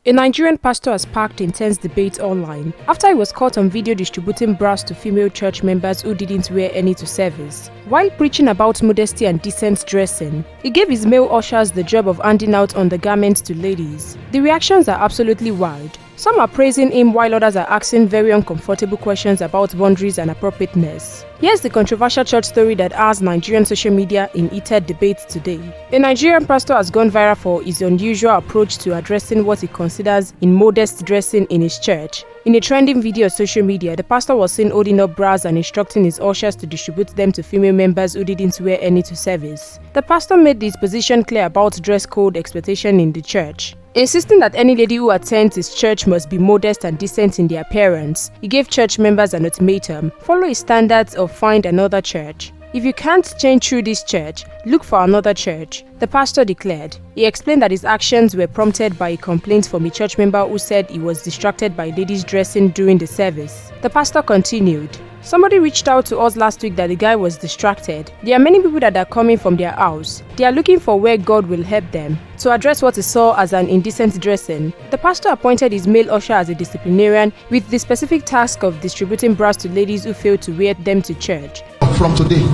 A Nigerian pastor has sparked intense debate online after he was caught on video distributing bras to female church members who didn't wear any to service. While preaching about modesty and decent dressing, he gave his male ushers the job of handing out undergarments to ladies. The reactions are absolutely wild. Some are praising him while others are asking very uncomfortable questions about boundaries and appropriateness. Here's the controversial church story that has Nigerian social media in heated debate today. A Nigerian pastor has gone viral for his unusual approach to addressing what he considers immodest dressing in his church. In a trending video on social media, the pastor was seen holding up bras and instructing his ushers to distribute them to female members who didn't wear any to service. The pastor made his position clear about dress code expectation in the church, insisting that any lady who attends his church must be modest and decent in their appearance. He gave church members an ultimatum: follow his standards or find another church. If you can't change through this church, look for another church, the pastor declared. He explained that his actions were prompted by a complaint from a church member who said he was distracted by ladies dressing during the service. The pastor continued, "Somebody reached out to us last week that the guy was distracted. There are many people that are coming from their house. They are looking for where God will help them." To address what he saw as an indecent dressing, the pastor appointed his male usher as a disciplinarian with the specific task of distributing bras to ladies who failed to wear them to church. From today,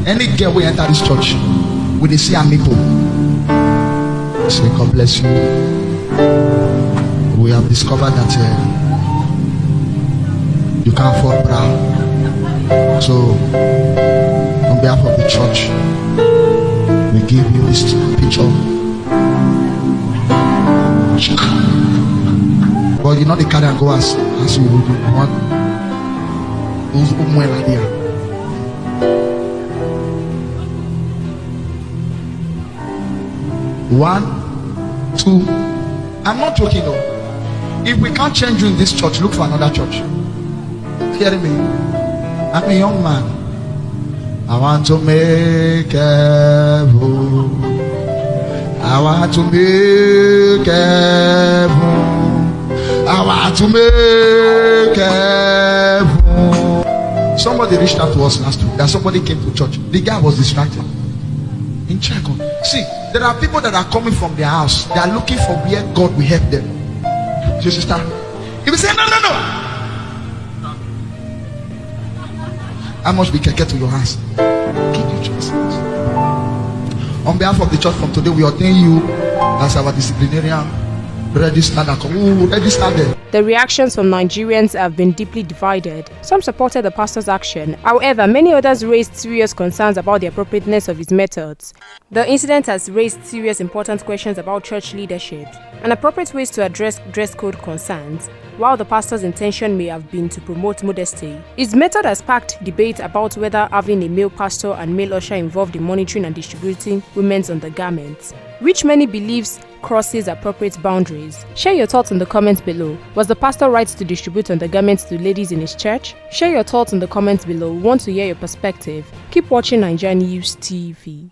any girl will enter this church with the see a nipple. Say, God bless you. We have discovered that you can't afford bra. So, on behalf of the church, we give you this picture. But you know the carry and go as you want. Who's idea? One, two. I'm not joking though. If we can't change you in this church, look for another church. Hearing me? I'm a young man. I want to make heaven. I want to make heaven. I want to make heaven. Somebody reached out to us last week that somebody came to church. The guy was distracted. In check on. See, there are people that are coming from their house. They are looking for where God will help them. So, sister, if you say no. I must be keke to your hands. Give you choice. On behalf of the church, from today we ordain you as our disciplinarian. Register there. The reactions from Nigerians have been deeply divided. Some supported the pastor's action. However, many others raised serious concerns about the appropriateness of his methods. The incident has raised serious important questions about church leadership and appropriate ways to address dress code concerns. While the pastor's intention may have been to promote modesty, his method has sparked debate about whether having a male pastor and male usher involved in monitoring and distributing women's undergarments, which many believes crosses appropriate boundaries. Share your thoughts in the comments below. Was the pastor right to distribute undergarments to ladies in his church? Share your thoughts in the comments below. We want to hear your perspective. Keep watching NaijaNews TV.